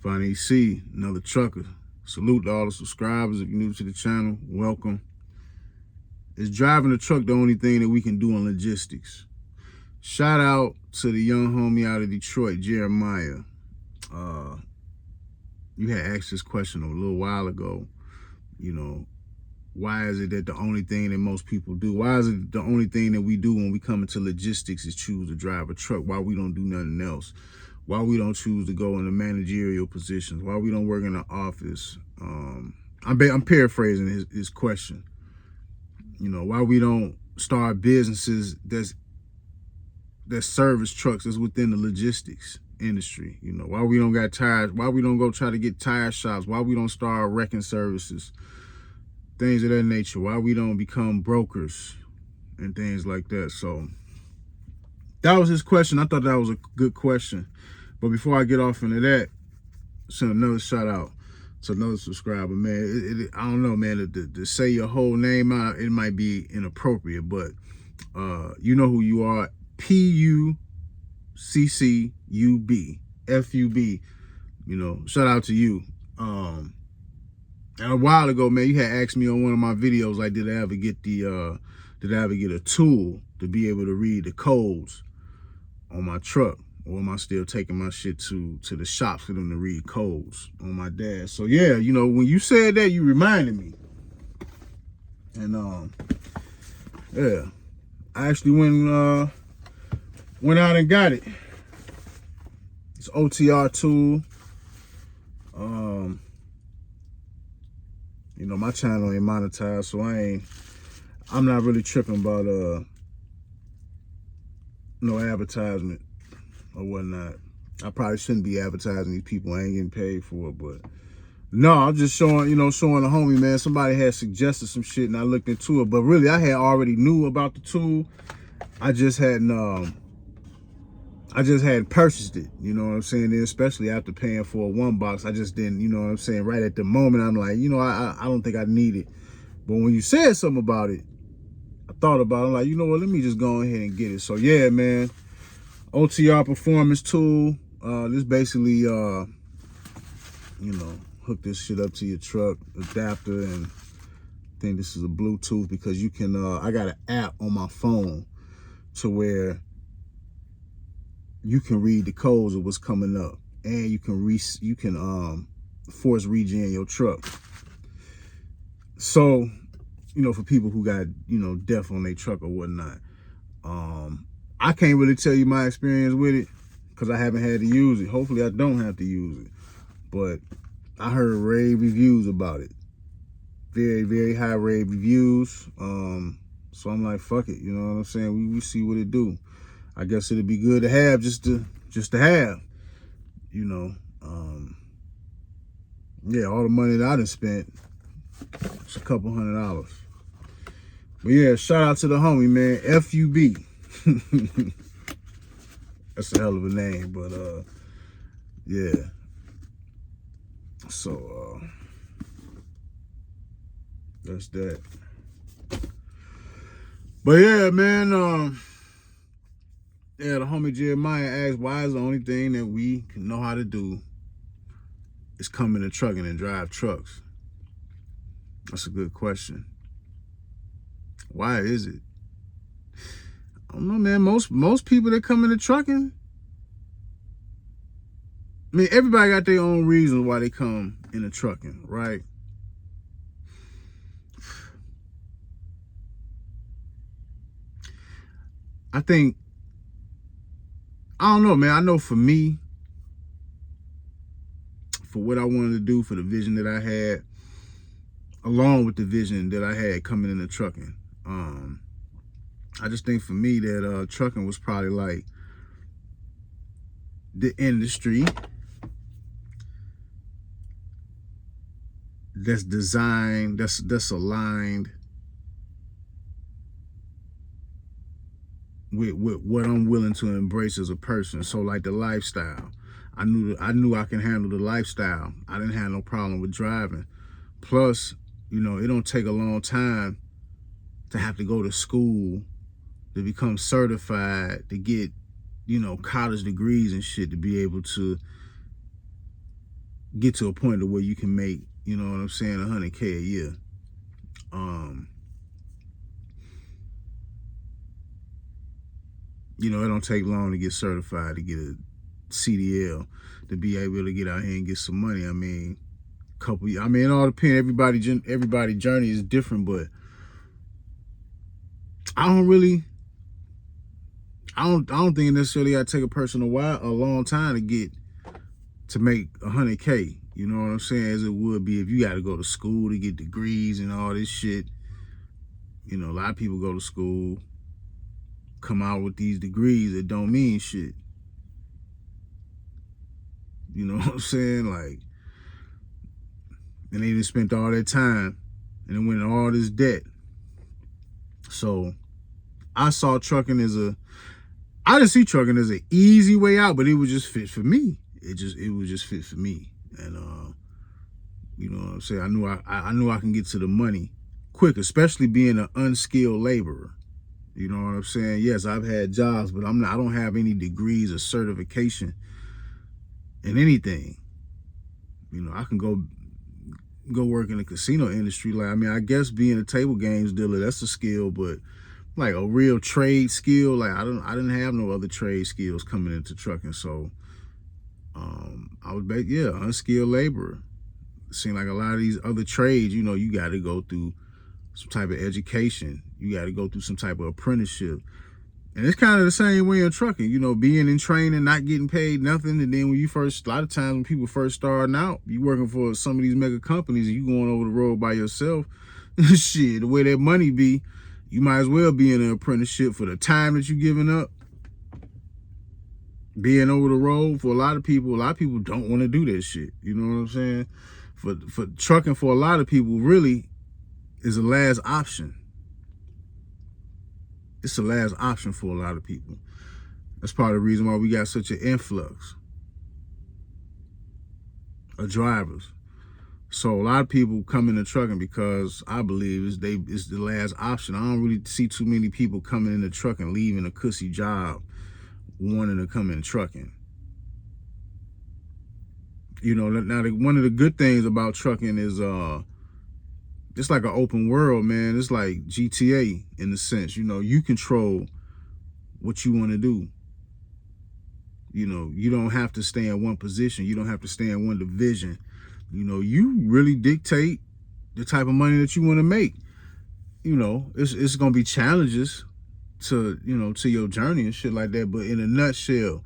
Finally see another trucker. Salute to all the subscribers. If you're new to the channel, welcome. Is driving a truck the only thing that we can do in logistics? Shout out to the young homie out of Detroit, Jeremiah. You had asked this question a little while ago. You know, why is it that the only thing that most people do? Why is it the only thing that we do when we come into logistics is choose to drive a truck? Why we don't do nothing else? Why we don't choose to go into managerial positions? Why we don't work in the office? I'm paraphrasing his question. You know, why we don't start businesses that service trucks that's within the logistics industry. You know, why we don't got tires? Why we don't go try to get tire shops? Why we don't start wrecking services? Things of that nature. Why we don't become brokers and things like that. So that was his question. I thought that was a good question. But before I get off into that, send another shout out to another subscriber, man. I don't know, man, to say your whole name out, it might be inappropriate, but you know who you are. PUCCUB, FUB. You know, shout out to you. And a while ago, man, you had asked me on one of my videos, like, did I ever get a tool to be able to read the codes on my truck? Or am I still taking my shit to the shops for them to read codes on my dash? So yeah, you know, when you said that, you reminded me. And yeah, I actually went out and got it. It's OTR tool. You know, my channel ain't monetized, so I'm not really tripping about no advertisement or whatnot. I probably shouldn't be advertising these people. I ain't getting paid for it, but no, I'm just showing the homie, man. Somebody had suggested some shit and I looked into it, but really I had already knew about the tool. I just hadn't purchased it, you know what I'm saying? And especially after paying for a one box, I just didn't, you know what I'm saying? Right at the moment, I'm like, you know, I don't think I need it. But when you said something about it, I thought about it. I'm like, you know what? Let me just go ahead and get it. So yeah, man. OTR performance tool. This basically, you know, hook this shit up to your truck adapter, and I think this is a Bluetooth because you can. I got an app on my phone to where you can read the codes of what's coming up, and you can force regen your truck. So, you know, for people who got, you know, death on their truck or whatnot. I can't really tell you my experience with it because I haven't had to use it. Hopefully I don't have to use it. But I heard rave reviews about it. Very, very high rave reviews. So I'm like, fuck it. You know what I'm saying? We see what it do. I guess it'd be good to have just to have, you know. Yeah, all the money that I done spent, it's a couple $100. But yeah, shout out to the homie, man. FUB. That's a hell of a name, but yeah. So that's that. But yeah, man, yeah, the homie Jeremiah asked, why is the only thing that we can know how to do is come into trucking and drive trucks? That's a good question. Why is it? I don't know, man. Most people that come into trucking, I mean, everybody got their own reasons why they come into trucking, right? I think, I don't know, man. I know for me, for what I wanted to do, for the vision that I had, along with the vision that I had coming into trucking, I just think for me that trucking was probably like the industry that's designed, that's aligned with what I'm willing to embrace as a person. So like the lifestyle, I knew I can handle the lifestyle. I didn't have no problem with driving. Plus, you know, it don't take a long time to have to go to school to become certified, to get, you know, college degrees and shit, to be able to get to a point to where you can make, you know what I'm saying, 100K a year. You know, it don't take long to get certified, to get a CDL, to be able to get out here and get some money. I mean, it all depends. Everybody journey is different, but I don't think it necessarily got to take a person a long time to make 100K. You know what I'm saying? As it would be if you got to go to school to get degrees and all this shit. You know, a lot of people go to school, come out with these degrees that don't mean shit. You know what I'm saying? Like, and they just spent all their time and then went in all this debt. So I saw trucking as I didn't see trucking as an easy way out, but it was just fit for me. It was just fit for me. And you know what I'm saying? I knew I can get to the money quick, especially being an unskilled laborer. You know what I'm saying? Yes, I've had jobs, but I don't have any degrees or certification in anything. You know, I can go work in the casino industry. Like, I mean, I guess being a table games dealer, that's a skill, but like a real trade skill, like I didn't have no other trade skills coming into trucking. So I was unskilled laborer. It seemed like a lot of these other trades, you know, you got to go through some type of education. You got to go through some type of apprenticeship. And it's kind of the same way in trucking, you know, being in training, not getting paid nothing. And then a lot of times when people first starting out, you working for some of these mega companies and you going over the road by yourself, shit, the way that money be, you might as well be in an apprenticeship for the time that you giving up. Being over the road for a lot of people don't want to do that shit. You know what I'm saying? For trucking, for a lot of people, really is the last option. It's the last option for a lot of people. That's part of the reason why we got such an influx of drivers. So a lot of people come into trucking because I believe it's the last option. I don't really see too many people coming into trucking, leaving a cussy job, wanting to come in trucking. You know, now one of the good things about trucking is it's like an open world, man. It's like GTA in a sense. You know, you control what you want to do. You know, you don't have to stay in one position. You don't have to stay in one division. You know, you really dictate the type of money that you want to make. You know, it's going to be challenges to your journey and shit like that. But in a nutshell,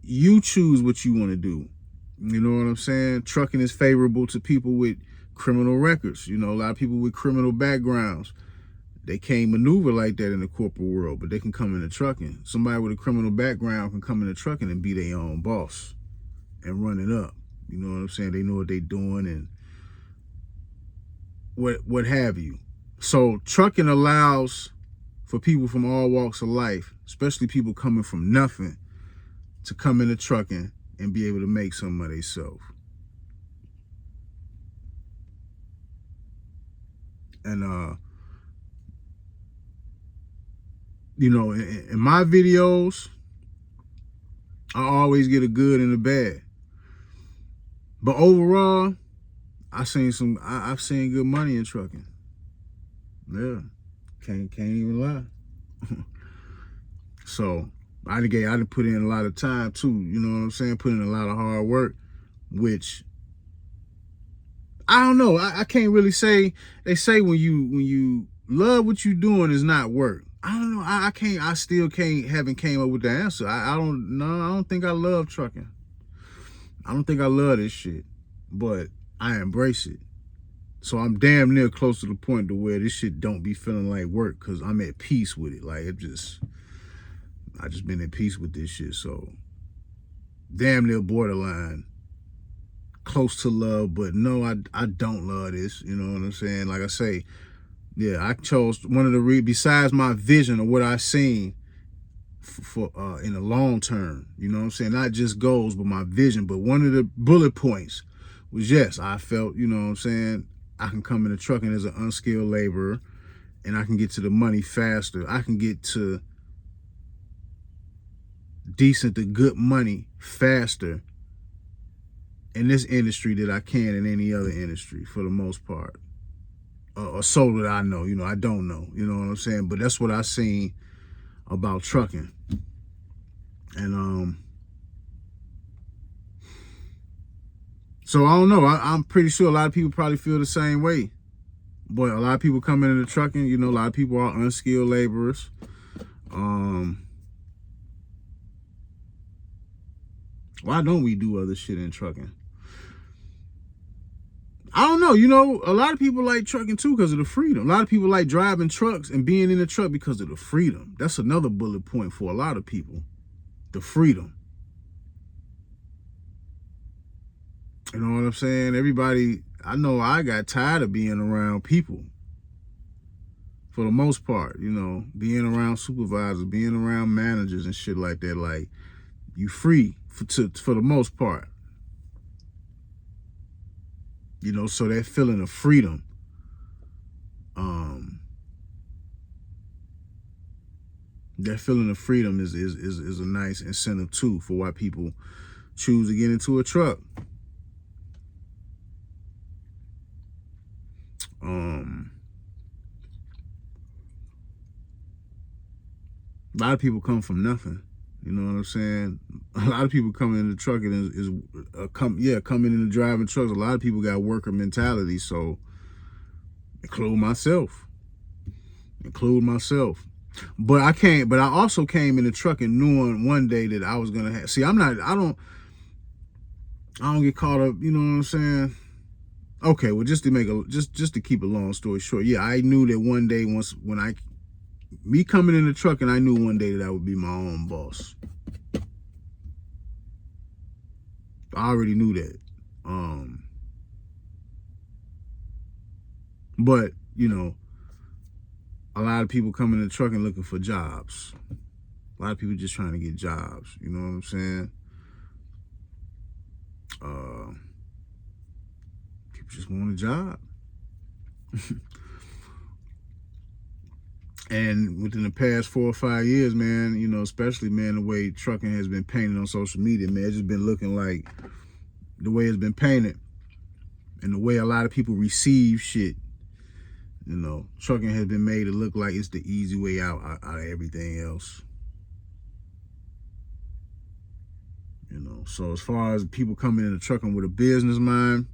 you choose what you want to do. You know what I'm saying? Trucking is favorable to people with criminal records. You know, a lot of people with criminal backgrounds, they can't maneuver like that in the corporate world, but they can come into trucking. Somebody with a criminal background can come into trucking and be their own boss and run it up. You know what I'm saying? They know what they're doing and what have you. So trucking allows for people from all walks of life, especially people coming from nothing, to come into trucking and be able to make some of themselves. And you know, in my videos, I always get a good and a bad. But overall, I've seen good money in trucking. Yeah, can't even lie. So I done put in a lot of time too. You know what I'm saying? Put in a lot of hard work, which I don't know. I can't really say. They say when you love what you're doing is not work. I don't know. I still haven't came up with the answer. I don't think I love trucking. I don't think I love this shit, but I embrace it. So I'm damn near close to the point to where this shit don't be feeling like work because I'm at peace with it. Like I just been at peace with this shit. So damn near borderline, close to love, but no, I don't love this. You know what I'm saying? Like I say, yeah, I chose one of the besides my vision of what I seen for in the long term. You know what I'm saying? Not just goals, but my vision. But one of the bullet points was, yes, I felt, you know what I'm saying, I can come into trucking as an unskilled laborer and I can get to the money faster. I can get to decent to good money faster in this industry that I can in any other industry for the most part. Or so that I know, I don't know, you know what I'm saying? But that's what I seen about trucking. And so I don't know. I'm pretty sure a lot of people probably feel the same way. But a lot of people coming into trucking, a lot of people are unskilled laborers. Why don't we do other shit in trucking? I don't know. A lot of people like trucking too because of the freedom. A lot of people like driving trucks and being in the truck because of the freedom. That's another bullet point for a lot of people. The freedom. You know what I'm saying? Everybody, I know I got tired of being around people. For the most part, being around supervisors, being around managers and shit like that. Like, you free for the most part. So that feeling of freedom, that feeling of freedom is a nice incentive too for why people choose to get into a truck. A lot of people come from nothing. You know what I'm saying? A lot of people coming into trucking coming into driving trucks. A lot of people got worker mentality, so include myself. But I also came into trucking knowing one day that I was gonna have. See, I don't get caught up. You know what I'm saying? Okay, well, just to keep a long story short, yeah, I knew that one day me coming into trucking, I knew one day that I would be my own boss. I already knew that. But, a lot of people coming into trucking looking for jobs. A lot of people just trying to get jobs. You know what I'm saying? People just want a job. And within the past 4 or 5 years, man, especially, man, the way trucking has been painted on social media, man, it's just been looking like the way it's been painted and the way a lot of people receive shit. Trucking has been made to look like it's the easy way out of everything else. So as far as people coming into trucking with a business mind,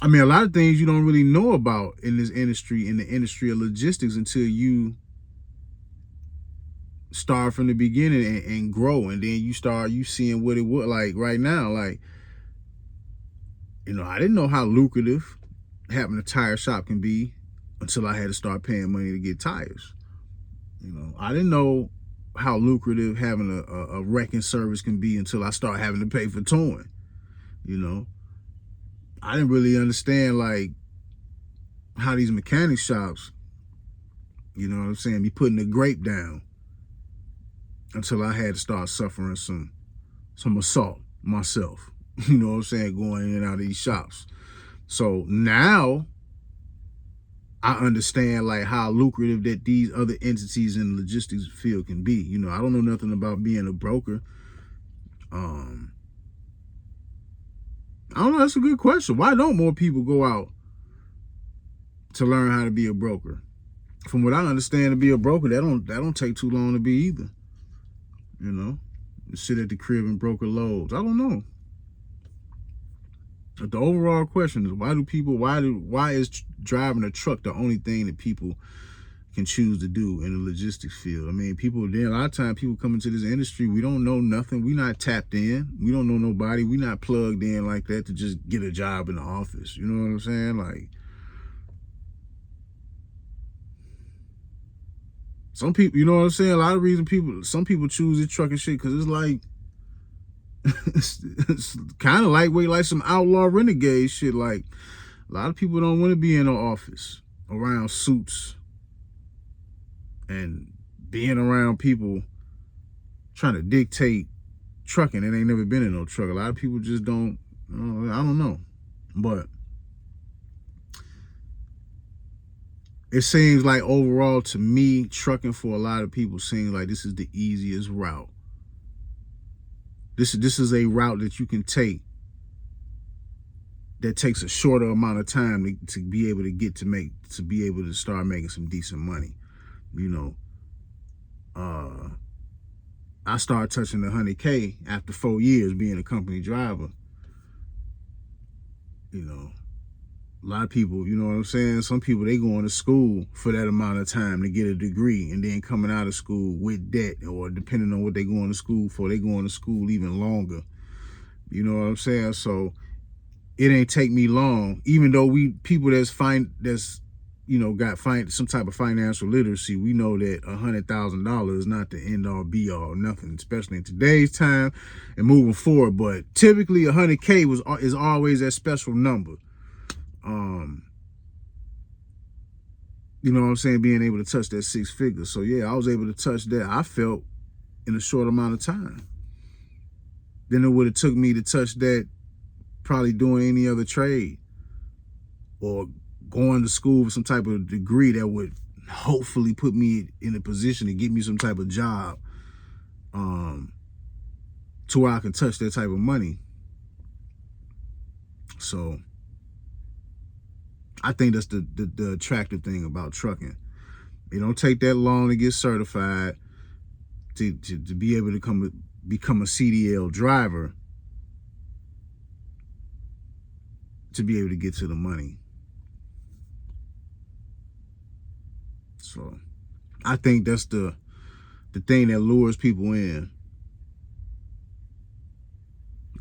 I mean, a lot of things you don't really know about in this industry, in the industry of logistics, until you start from the beginning and grow, and then you seeing what it would like right now. Like, I didn't know how lucrative having a tire shop can be until I had to start paying money to get tires. I didn't know how lucrative having a wrecking service can be until I start having to pay for towing. I didn't really understand like how these mechanic shops, be putting the grape down until I had to start suffering some assault myself. Going in and out of these shops. So now I understand like how lucrative that these other entities in the logistics field can be. I don't know nothing about being a broker. I don't know. That's a good question. Why don't more people go out to learn how to be a broker? From what I understand, to be a broker, that don't take too long to be either. Sit at the crib and broker loads. I don't know. But the overall question is, why is driving a truck the only thing that people can choose to do in the logistics field? I mean, a lot of times people come into this industry, we don't know nothing. We're not tapped in. We don't know nobody. We're not plugged in like that to just get a job in the office. You know what I'm saying? Like, some people, you know what I'm saying? A lot of reason some people choose this trucking shit because it's like, it's kind of lightweight, like some outlaw renegade shit. Like, a lot of people don't want to be in the office around suits and being around people trying to dictate trucking and ain't never been in no truck. A lot of people just don't, I don't know. But it seems like overall to me, trucking for a lot of people seems like this is the easiest route. This is a route that you can take that takes a shorter amount of time to be able to be able to start making some decent money. You know, I started touching the 100K after 4 years being a company driver. You know, a lot of people, you know what I'm saying? Some people, they going to school for that amount of time to get a degree, and then coming out of school with debt, or depending on what they going to school for, they going to school even longer. You know what I'm saying? So it ain't take me long, even though people got some type of financial literacy, we know that $100,000 is not the end all be all, nothing, especially in today's time and moving forward. But typically 100K is always that special number. You know what I'm saying? Being able to touch that 6 figures. So yeah, I was able to touch that, I felt, in a short amount of time than it would have took me to touch that probably doing any other trade or going to school for some type of degree that would hopefully put me in a position to get me some type of job to where I can touch that type of money. So I think that's the attractive thing about trucking. It don't take that long to get certified, to be able to become a CDL driver, to be able to get to the money. So I think that's the thing that lures people in.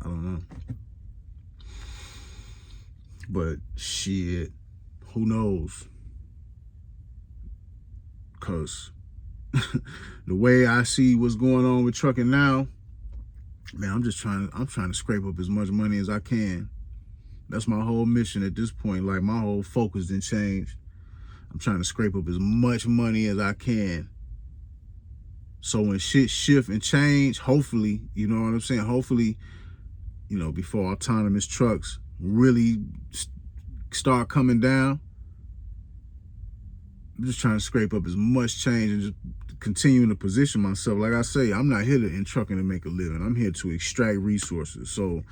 I don't know. But shit, who knows? Because the way I see what's going on with trucking now, man, I'm trying to scrape up as much money as I can. That's my whole mission at this point. Like, my whole focus didn't change. I'm trying to scrape up as much money as I can. So when shit shift and change, hopefully, you know what I'm saying? Hopefully, you know, before autonomous trucks really start coming down, I'm just trying to scrape up as much change and just continuing to position myself. Like I say, I'm not here in trucking to make a living. I'm here to extract resources. So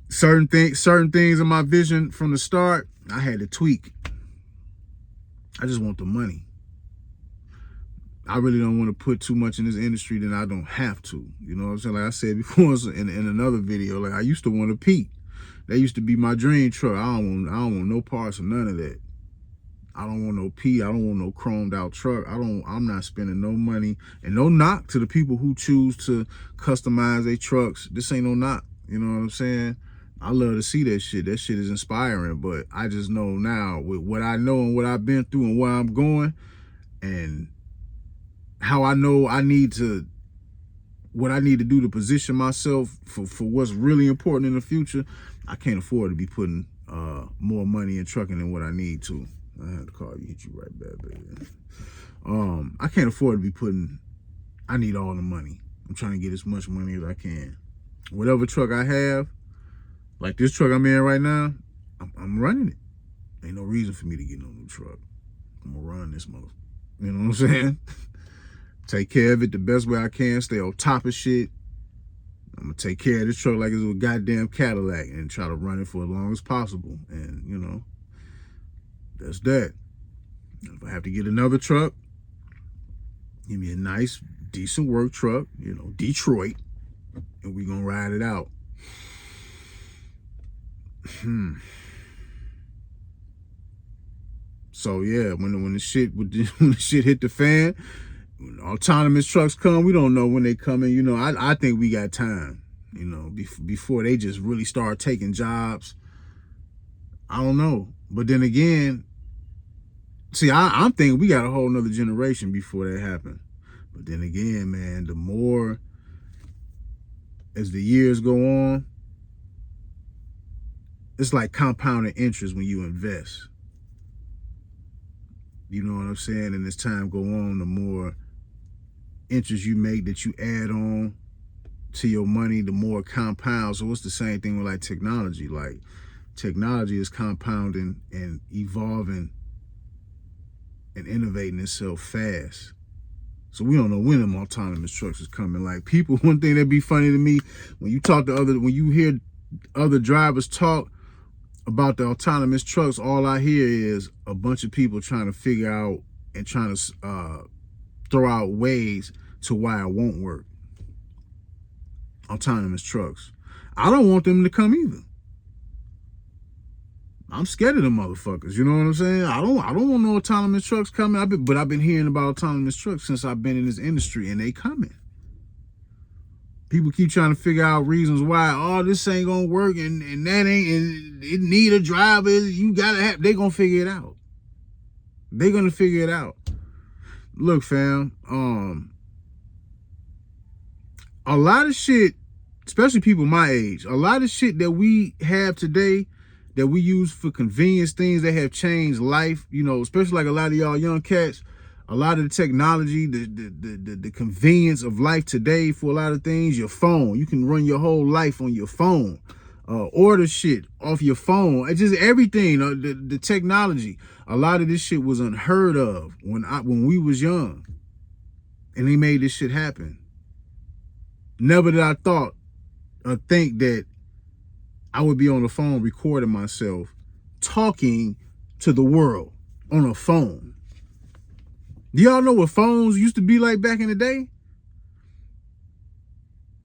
certain things in my vision from the start, I had to tweak. I just want the money. I really don't want to put too much in this industry that I don't have to. You know what I'm saying? Like I said before in another video, like, I used to want a Pete. That used to be my dream truck. I don't want no parts of none of that. I don't want no P. I don't want no chromed out truck. I'm not spending no money. And no knock to the people who choose to customize their trucks. This ain't no knock. You know what I'm saying? I love to see that shit. That shit is inspiring. But I just know now, with what I know and what I've been through and where I'm going, and how I know what I need to do to position myself for what's really important in the future, I can't afford to be putting more money in trucking than what I need to. I had to call you, hit you right back, baby. I can't afford to be I need all the money. I'm trying to get as much money as I can. Whatever truck I have, like this truck I'm in right now, I'm running it. Ain't no reason for me to get no new truck. I'm gonna run this mother. You know what I'm saying? Take care of it the best way I can, stay on top of shit. I'm gonna take care of this truck like it's a goddamn Cadillac and try to run it for as long as possible. And, you know, that's that. If I have to get another truck, give me a nice, decent work truck, you know, Detroit, and we gonna ride it out. So yeah, when the shit hit the fan, when autonomous trucks come, we don't know when they coming. You know, I think we got time, you know, before they just really start taking jobs. I don't know. But then again, see, I'm thinking we got a whole nother generation before that happen. But then again, man, the more as the years go on, it's like compounding interest when you invest. You know what I'm saying? And as time go on, the more interest you make that you add on to your money, the more it compounds. So it's the same thing with like technology. Like, technology is compounding and evolving and innovating itself fast. So we don't know when them autonomous trucks is coming. Like people, one thing that be funny to me, when you hear other drivers talk about the autonomous trucks, all I hear is a bunch of people trying to figure out and trying to throw out ways to why it won't work. Autonomous trucks. I don't want them to come either. I'm scared of them motherfuckers. You know what I'm saying? I don't want no autonomous trucks coming. But I've been hearing about autonomous trucks since I've been in this industry, and they coming. People keep trying to figure out reasons why, oh, this ain't gonna work, and that ain't, and it need a driver. You gotta have. They gonna figure it out. They gonna figure it out. Look, fam. A lot of shit, especially people my age, a lot of shit that we have today, that we use for convenience, things that have changed life, you know, especially like a lot of y'all young cats, a lot of the technology, the convenience of life today for a lot of things, your phone. You can run your whole life on your phone. Order shit off your phone. It's just everything, the technology. A lot of this shit was unheard of when we was young. And they made this shit happen. Never did I thought or think that I would be on the phone recording myself talking to the world on a phone. Do y'all know what phones used to be like back in the day?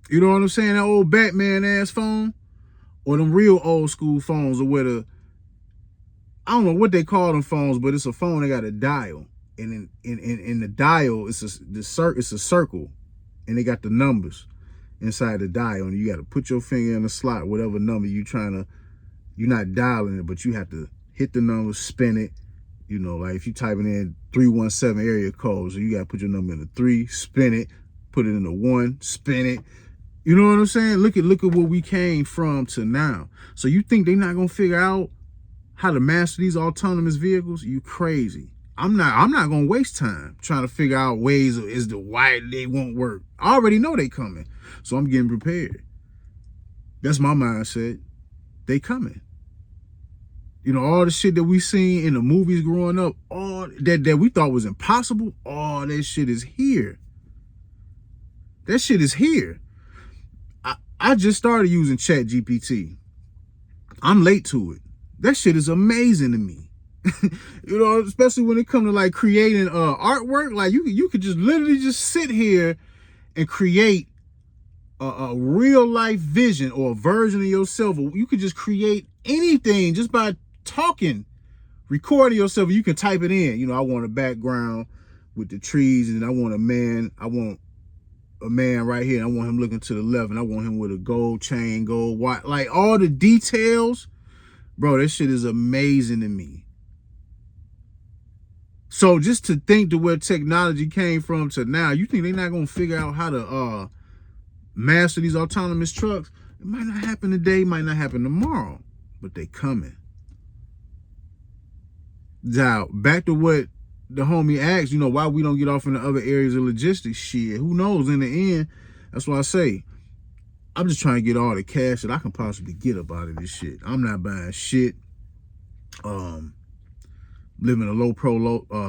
You know what I'm saying? That old Batman ass phone, or them real old school phones, or where I don't know what they call them phones, but it's a phone that got a dial, and in the dial it's a circle, and they got the numbers inside the dial, and you got to put your finger in the slot, whatever number you're not dialing it, but you have to hit the number, spin it. You know, like if you typing in 317 area code, so you got to put your number in the 3, spin it, put it in the 1, spin it. You know what I'm saying? Look at where we came from to now. So you think they're not gonna figure out how to master these autonomous vehicles? You crazy. I'm not gonna waste time trying to figure out ways as to why they won't work. I already know they coming. So I'm getting prepared. That's my mindset. They coming. You know, all the shit that we seen in the movies growing up, all that we thought was impossible, all that shit is here. That shit is here. I just started using ChatGPT. I'm late to it. That shit is amazing to me. You know, especially when it comes to like creating artwork. Like you could just literally just sit here and create a real life vision or a version of yourself. You could just create anything just by talking, recording yourself. You can type it in. You know, I want a background with the trees, and I want a man right here. I want him looking to the left, and I want him with a gold chain, gold watch, like all the details. Bro, that shit is amazing to me. So just to think to where technology came from to now, you think they're not gonna figure out how to master these autonomous trucks? It might not happen today, might not happen tomorrow, but they coming. Now, back to what the homie asked, you know, why we don't get off in the other areas of logistics. Shit, who knows? In the end, that's why I say, I'm just trying to get all the cash that I can possibly get up out of this shit. I'm not buying shit. Living a low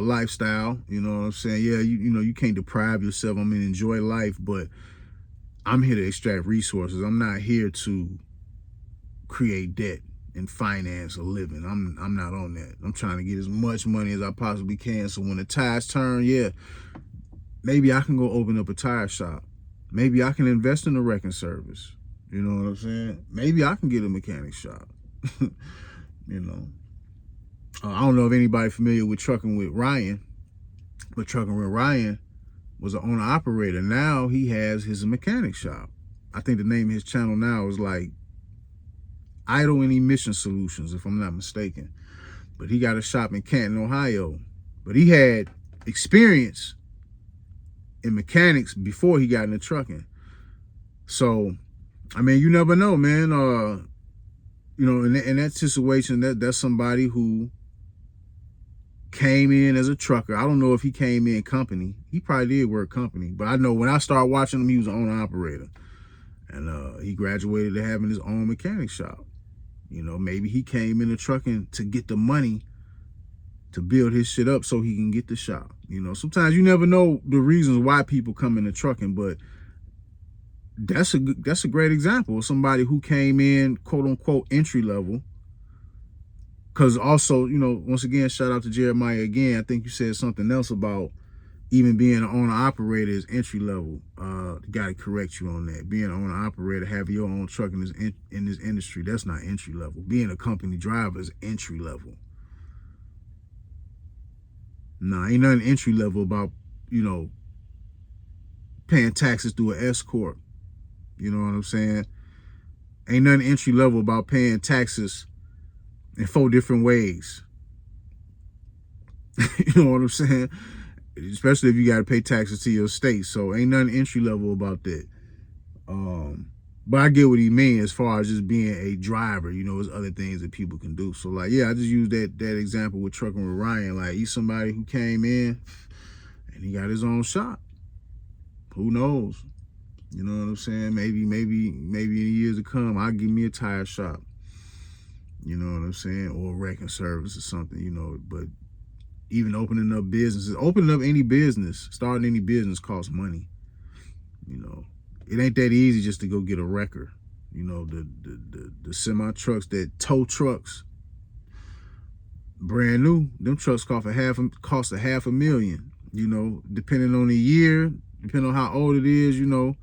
lifestyle. You know what I'm saying? Yeah, you know, you can't deprive yourself. I mean, enjoy life, but I'm here to extract resources. I'm not here to create debt and finance a living. I'm not on that. I'm trying to get as much money as I possibly can. So when the tides turn, yeah, maybe I can go open up a tire shop. Maybe I can invest in a wrecking service. You know what I'm saying? Maybe I can get a mechanic shop. You know, I don't know if anybody familiar with Trucking with Ryan, but Trucking with Ryan was an owner operator. Now he has his mechanic shop. I think the name of his channel now is like Idle and Emission Solutions, if I'm not mistaken. But he got a shop in Canton, Ohio. But he had experience in mechanics before he got into trucking. So, I mean, you never know, man. You know, in that situation, that's somebody who came in as a trucker. I don't know if he came in company. He probably did work company. But I know when I started watching him, he was an owner operator. And he graduated to having his own mechanic shop. You know, maybe he came into trucking to get the money to build his shit up so he can get the shop. You know, sometimes you never know the reasons why people come into trucking, but that's a great example of somebody who came in, quote unquote, entry level. Because also, you know, once again, shout out to Jeremiah again. I think you said something else about even being an owner operator is entry level. Got to correct you on that. Being an owner operator, having your own truck in this industry, that's not entry level. Being a company driver is entry level. Nah, ain't nothing entry level about, you know, paying taxes through an S corp. You know what I'm saying? Ain't nothing entry level about paying taxes in 4 different ways. You know what I'm saying? Especially if you got to pay taxes to your state. So ain't nothing entry level about that. But I get what he means as far as just being a driver. You know, there's other things that people can do. So like, yeah, I just used that example with trucking with Ryan. Like, he's somebody who came in and he got his own shop. Who knows? You know what I'm saying? Maybe in years to come, I'll give me a tire shop. You know what I'm saying? Or a wrecking service or something, you know. But even opening up businesses, opening up any business, starting any business costs money. You know, it ain't that easy just to go get a wrecker. You know, the semi trucks that tow trucks, brand new, them trucks cost $500,000. You know, depending on the year, depending on how old it is, you know.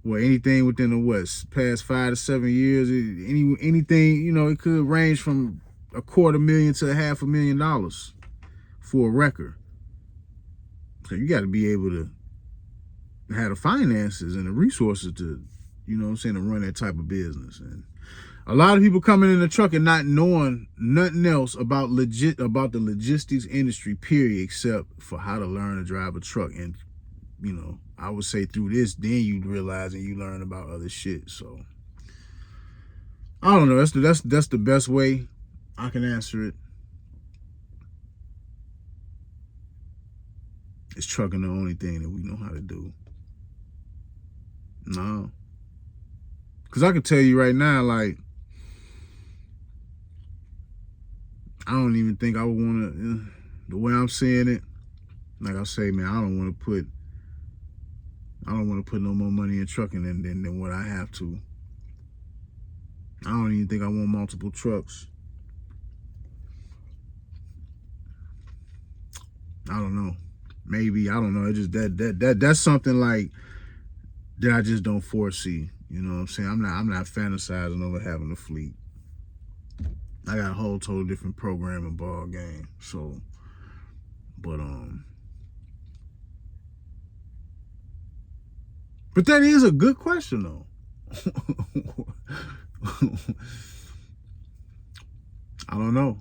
Well, anything within the past 5 to 7 years, anything, you know, it could range from $250,000 to $500,000 for a wrecker. So you got to be able to have the finances and the resources to, you know what I'm saying, to run that type of business. And a lot of people coming in the truck and not knowing nothing else about the logistics industry, period, except for how to learn to drive a truck. And, you know, I would say through this, then you realize and you learn about other shit. So I don't know. That's the best way I can answer it. Is trucking the only thing that we know how to do? No. Because I can tell you right now, like, I don't even think I would want to, the way I'm seeing it, like I say, man, I don't want to put no more money in trucking than what I have to. I don't even think I want multiple trucks. I don't know. Maybe, I don't know. It just that's something like that I just don't foresee. You know what I'm saying? I'm not fantasizing over having a fleet. I got a whole total different program and ball game. So, but that is a good question though. I don't know.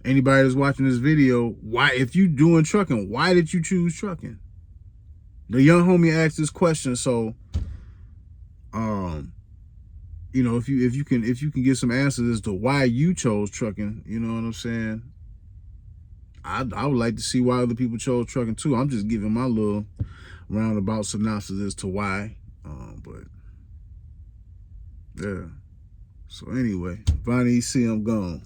Anybody that's watching this video, why, if you doing trucking, why did you choose trucking? The young homie asked this question, so you know, if you can get some answers as to why you chose trucking, you know what I'm saying? I would like to see why other people chose trucking too. I'm just giving my little roundabout synopsis as to why. But yeah. So anyway, Vonnie, see, I'm gone.